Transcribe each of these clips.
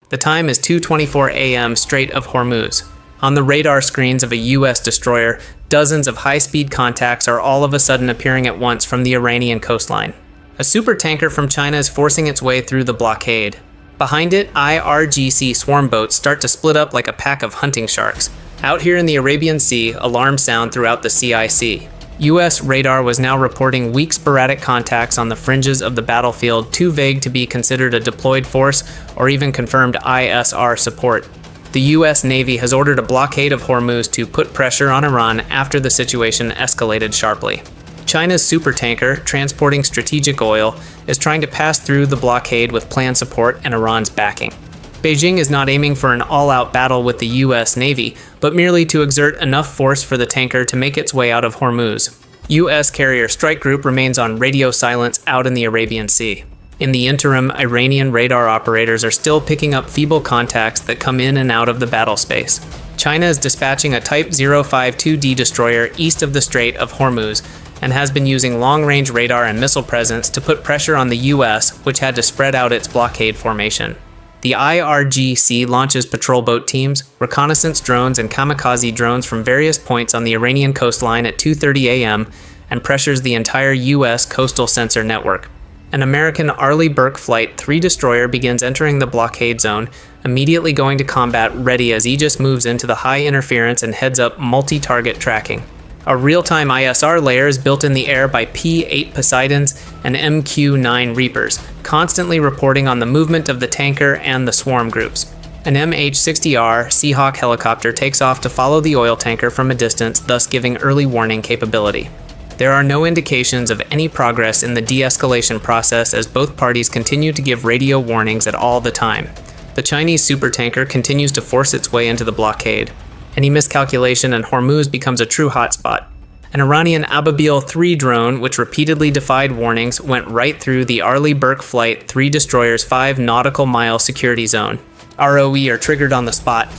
The time is 2:24 a.m. Strait of Hormuz. On the radar screens of a U.S. destroyer, dozens of high-speed contacts are all of a sudden appearing at once from the Iranian coastline. A supertanker from China is forcing its way through the blockade. Behind it, IRGC swarm boats start to split up like a pack of hunting sharks. Out here in the Arabian Sea, alarms sound throughout the CIC. U.S. radar was now reporting weak sporadic contacts on the fringes of the battlefield, too vague to be considered a deployed force or even confirmed ISR support. The U.S. Navy has ordered a blockade of Hormuz to put pressure on Iran after the situation escalated sharply. China's supertanker, transporting strategic oil, is trying to pass through the blockade with planned support and Iran's backing. Beijing is not aiming for an all-out battle with the U.S. Navy, but merely to exert enough force for the tanker to make its way out of Hormuz. U.S. carrier strike group remains on radio silence out in the Arabian Sea. In the interim, Iranian radar operators are still picking up feeble contacts that come in and out of the battle space. China is dispatching a Type-052D destroyer east of the Strait of Hormuz and has been using long-range radar and missile presence to put pressure on the U.S., which had to spread out its blockade formation. The IRGC launches patrol boat teams, reconnaissance drones, and kamikaze drones from various points on the Iranian coastline at 2:30 a.m. and pressures the entire U.S. coastal sensor network. An American Arleigh Burke Flight 3 destroyer begins entering the blockade zone, immediately going to combat ready as Aegis moves into the high interference and heads up multi-target tracking. A real-time ISR layer is built in the air by P-8 Poseidons and MQ-9 Reapers, constantly reporting on the movement of the tanker and the swarm groups. An MH-60R Seahawks helicopter takes off to follow the oil tanker from a distance, thus giving early warning capability. There are no indications of any progress in the de-escalation process as both parties continue to give radio warnings at all the time. The Chinese supertanker continues to force its way into the blockade. Any miscalculation and Hormuz becomes a true hotspot. An Iranian Ababil 3 drone, which repeatedly defied warnings, went right through the Arleigh Burke Flight 3 destroyer's 5 nautical mile security zone. ROE are triggered on the spot.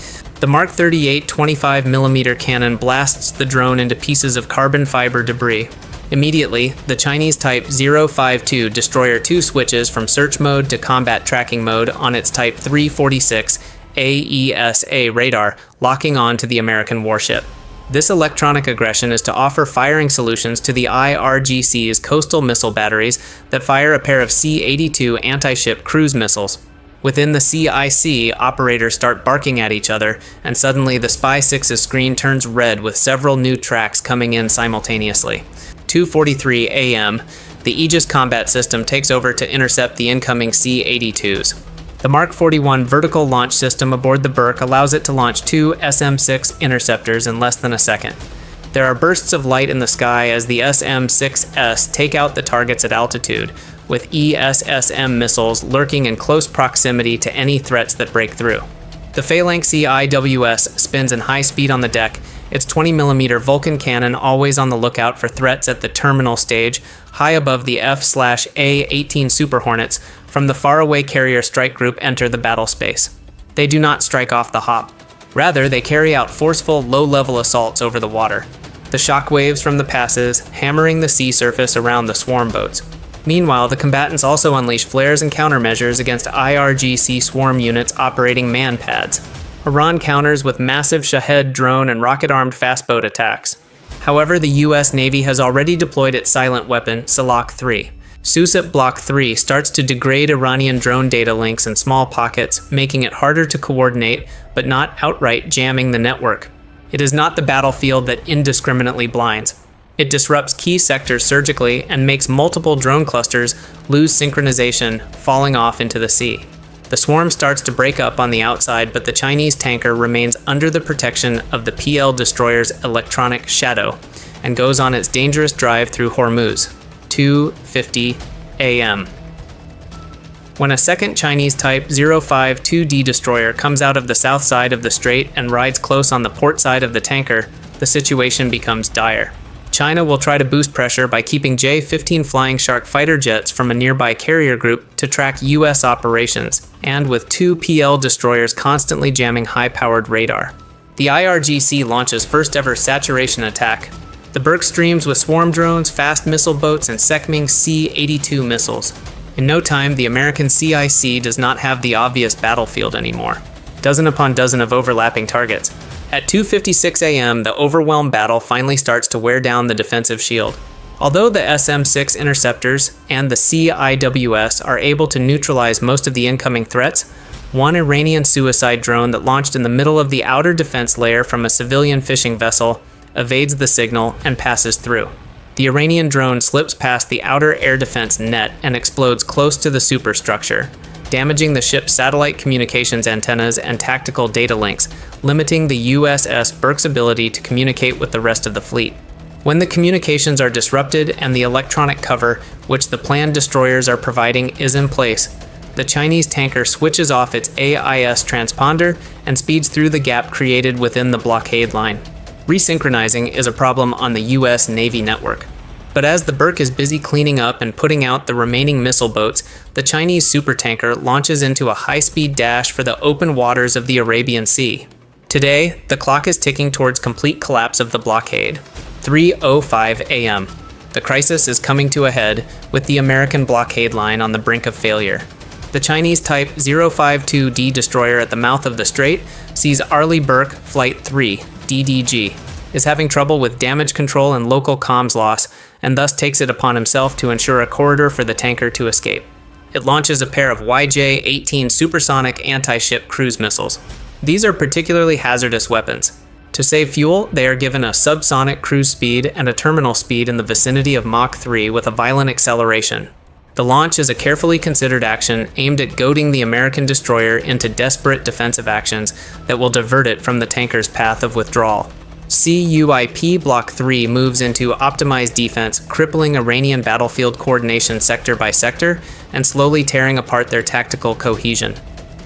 The Mark 38 25mm cannon blasts the drone into pieces of carbon fiber debris. Immediately, the Chinese Type-052 destroyer 2 switches from search mode to combat tracking mode on its Type 346 AESA radar, locking on to the American warship. This electronic aggression is to offer firing solutions to the IRGC's coastal missile batteries that fire a pair of C-82 anti-ship cruise missiles. Within the CIC, operators start barking at each other, and suddenly the Spy 6's screen turns red with several new tracks coming in simultaneously. 2:43 a.m., the Aegis combat system takes over to intercept the incoming C-82s. The Mark 41 vertical launch system aboard the Burke allows it to launch 2 SM-6 interceptors in less than a second. There are bursts of light in the sky as the SM-6S take out the targets at altitude, with ESSM missiles lurking in close proximity to any threats that break through. The Phalanx CIWS spins in high speed on the deck, its 20mm Vulcan cannon always on the lookout for threats at the terminal stage, high above the F/A-18 Super Hornets. From the faraway carrier strike group enter the battle space. They do not strike off the hop. Rather, they carry out forceful, low-level assaults over the water. The shock waves from the passes, hammering the sea surface around the swarm boats. Meanwhile, the combatants also unleash flares and countermeasures against IRGC swarm units operating man pads. Iran counters with massive Shahed drone and rocket-armed fast-boat attacks. However, the U.S. Navy has already deployed its silent weapon, Salak 3. Susip Block 3 starts to degrade Iranian drone data links in small pockets, making it harder to coordinate, but not outright jamming the network. It is not the battlefield that indiscriminately blinds. It disrupts key sectors surgically and makes multiple drone clusters lose synchronization, falling off into the sea. The swarm starts to break up on the outside, but the Chinese tanker remains under the protection of the PL destroyer's electronic shadow and goes on its dangerous drive through Hormuz. 2:50 a.m. When a second Chinese Type-052D destroyer comes out of the south side of the strait and rides close on the port side of the tanker, the situation becomes dire. China will try to boost pressure by keeping J-15 Flying Shark fighter jets from a nearby carrier group to track U.S. operations, and with 2 PL destroyers constantly jamming high-powered radar. The IRGC launches first-ever saturation attack. The Burke streams with swarm drones, fast missile boats, and Sekhming C-82 missiles. In no time, the American CIC does not have the obvious battlefield anymore. Dozen upon dozen of overlapping targets. At 2:56 a.m., the overwhelmed battle finally starts to wear down the defensive shield. Although the SM-6 interceptors and the CIWS are able to neutralize most of the incoming threats, one Iranian suicide drone that launched in the middle of the outer defense layer from a civilian fishing vessel evades the signal and passes through. The Iranian drone slips past the outer air defense net and explodes close to the superstructure, damaging the ship's satellite communications antennas and tactical data links, limiting the USS Burke's ability to communicate with the rest of the fleet. When the communications are disrupted and the electronic cover, which the planned destroyers are providing, is in place, the Chinese tanker switches off its AIS transponder and speeds through the gap created within the blockade line. Resynchronizing is a problem on the US Navy network. But as the Burke is busy cleaning up and putting out the remaining missile boats, the Chinese supertanker launches into a high-speed dash for the open waters of the Arabian Sea. Today, the clock is ticking towards complete collapse of the blockade. 3:05 a.m. The crisis is coming to a head with the American blockade line on the brink of failure. The Chinese Type-052D destroyer at the mouth of the strait sees Arleigh Burke Flight 3, DDG, is having trouble with damage control and local comms loss, and thus takes it upon himself to ensure a corridor for the tanker to escape. It launches a pair of YJ-18 supersonic anti-ship cruise missiles. These are particularly hazardous weapons. To save fuel, they are given a subsonic cruise speed and a terminal speed in the vicinity of Mach 3 with a violent acceleration. The launch is a carefully considered action aimed at goading the American destroyer into desperate defensive actions that will divert it from the tanker's path of withdrawal. CUIP Block 3 moves into optimized defense, crippling Iranian battlefield coordination sector by sector and slowly tearing apart their tactical cohesion.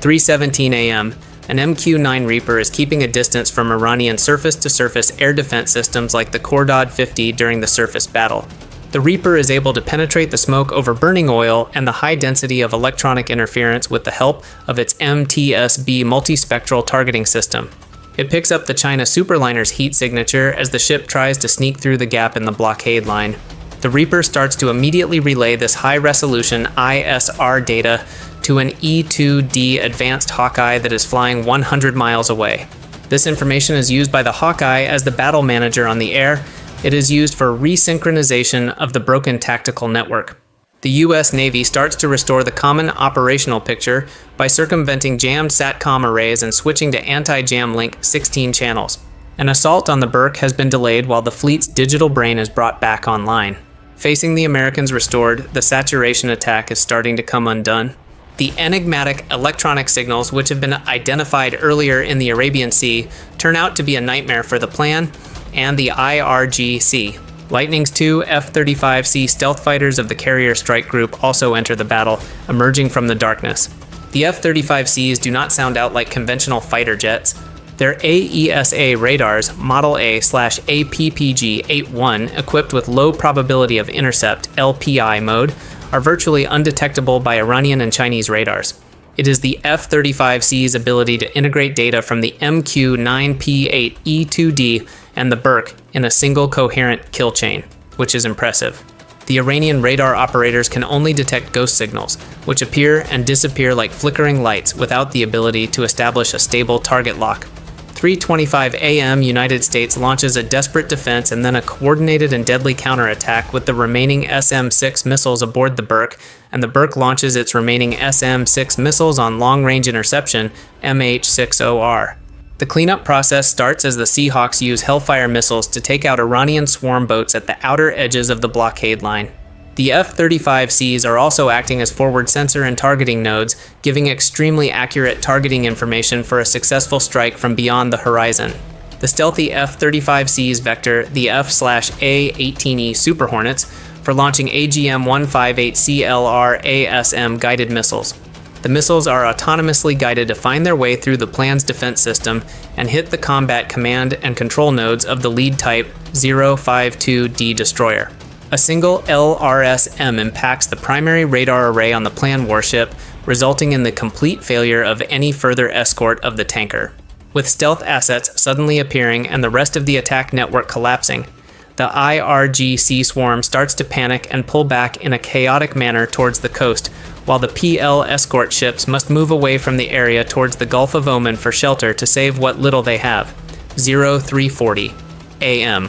3:17 a.m. An MQ-9 Reaper is keeping a distance from Iranian surface-to-surface air defense systems like the Khordad 50 during the surface battle. The Reaper is able to penetrate the smoke over burning oil and the high density of electronic interference with the help of its MTSB multispectral targeting system. It picks up the China superliner's heat signature as the ship tries to sneak through the gap in the blockade line. The Reaper starts to immediately relay this high-resolution ISR data to an E-2D advanced Hawkeye that is flying 100 miles away. This information is used by the Hawkeye as the battle manager on the air. It is used for resynchronization of the broken tactical network. The US Navy starts to restore the common operational picture by circumventing jammed SATCOM arrays and switching to anti-jam link 16 channels. An assault on the Burke has been delayed while the fleet's digital brain is brought back online. Facing the Americans restored, the saturation attack is starting to come undone. The enigmatic electronic signals, which have been identified earlier in the Arabian Sea, turn out to be a nightmare for the plan and the IRGC. Lightning's two F-35C stealth fighters of the Carrier Strike Group also enter the battle, emerging from the darkness. The F-35Cs do not sound out like conventional fighter jets. Their AESA radars, Model A/APPG-81, equipped with low probability of intercept (LPI) mode, are virtually undetectable by Iranian and Chinese radars. It is the F-35C's ability to integrate data from the MQ-9P8E2D and the Burke in a single coherent kill chain, which is impressive. The Iranian radar operators can only detect ghost signals, which appear and disappear like flickering lights without the ability to establish a stable target lock. 3:25 a.m. United States launches a desperate defense and then a coordinated and deadly counterattack with the remaining SM-6 missiles aboard the Burke, and the Burke launches its remaining SM-6 missiles on long-range interception, MH-60R. The cleanup process starts as the Seahawks use Hellfire missiles to take out Iranian swarm boats at the outer edges of the blockade line. The F-35Cs are also acting as forward sensor and targeting nodes, giving extremely accurate targeting information for a successful strike from beyond the horizon. The stealthy F-35Cs vector the F/A-18E Super Hornets for launching AGM-158CLR ASM guided missiles. The missiles are autonomously guided to find their way through the plan's defense system and hit the combat command and control nodes of the lead Type 052D destroyer. A single LRSM impacts the primary radar array on the planned warship, resulting in the complete failure of any further escort of the tanker. With stealth assets suddenly appearing and the rest of the attack network collapsing, the IRGC swarm starts to panic and pull back in a chaotic manner towards the coast, while the PL escort ships must move away from the area towards the Gulf of Oman for shelter to save what little they have. 0340 AM.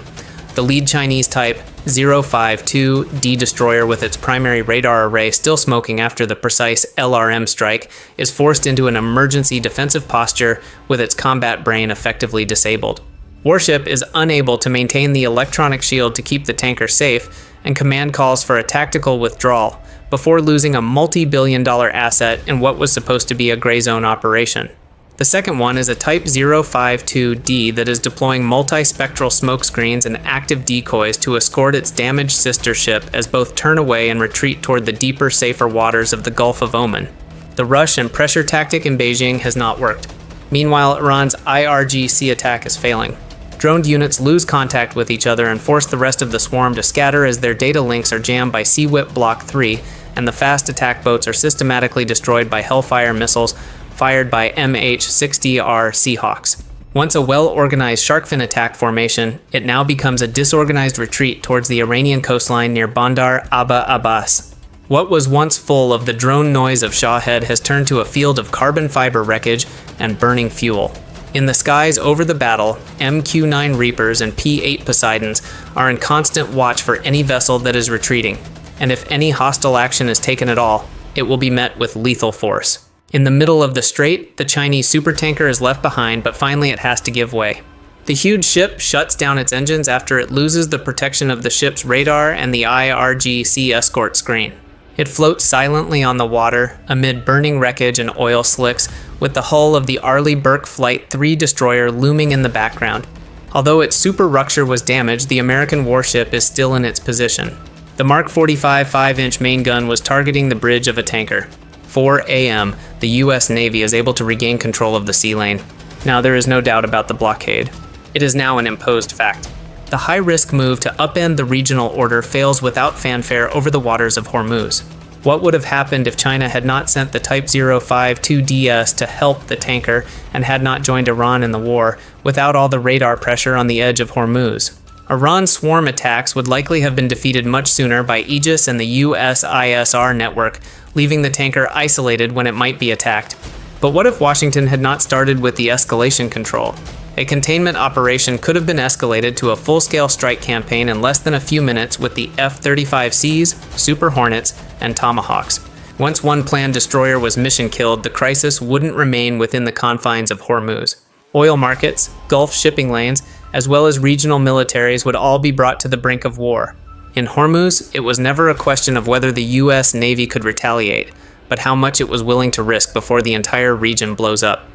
The lead Chinese Type-052D destroyer, with its primary radar array still smoking after the precise LRM strike, is forced into an emergency defensive posture with its combat brain effectively disabled. Warship is unable to maintain the electronic shield to keep the tanker safe, and command calls for a tactical withdrawal before losing a multi-billion-dollar asset in what was supposed to be a gray zone operation. The second one is a Type-052D that is deploying multi-spectral smoke screens and active decoys to escort its damaged sister ship as both turn away and retreat toward the deeper, safer waters of the Gulf of Oman. The rush and pressure tactic in Beijing has not worked. Meanwhile, Iran's IRGC attack is failing. Droned units lose contact with each other and force the rest of the swarm to scatter as their data links are jammed by Sea-Whip Block 3, and the fast attack boats are systematically destroyed by Hellfire missiles fired by MH-60R Seahawks. Once a well-organized sharkfin attack formation, it now becomes a disorganized retreat towards the Iranian coastline near Bandar Aba Abbas. What was once full of the drone noise of Shahid has turned to a field of carbon fiber wreckage and burning fuel. In the skies over the battle, MQ-9 Reapers and P-8 Poseidons are in constant watch for any vessel that is retreating, and if any hostile action is taken at all, it will be met with lethal force. In the middle of the strait, the Chinese supertanker is left behind, but finally it has to give way. The huge ship shuts down its engines after it loses the protection of the ship's radar and the IRGC escort screen. It floats silently on the water amid burning wreckage and oil slicks, with the hull of the Arleigh Burke Flight 3 destroyer looming in the background. Although its super rupture was damaged, the American warship is still in its position. The Mark 45 5-inch main gun was targeting the bridge of a tanker. 4 AM, the US Navy is able to regain control of the sea lane. Now there is no doubt about the blockade. It is now an imposed fact. The high-risk move to upend the regional order fails without fanfare over the waters of Hormuz. What would have happened if China had not sent the Type-052DS to help the tanker and had not joined Iran in the war, without all the radar pressure on the edge of Hormuz? Iran's swarm attacks would likely have been defeated much sooner by Aegis and the US ISR network, leaving the tanker isolated when it might be attacked. But what if Washington had not started with the escalation control? A containment operation could have been escalated to a full-scale strike campaign in less than a few minutes with the F-35Cs, Super Hornets, and Tomahawks. Once one planned destroyer was mission killed, the crisis wouldn't remain within the confines of Hormuz. Oil markets, Gulf shipping lanes, as well as regional militaries would all be brought to the brink of war. In Hormuz, it was never a question of whether the US Navy could retaliate, but how much it was willing to risk before the entire region blows up.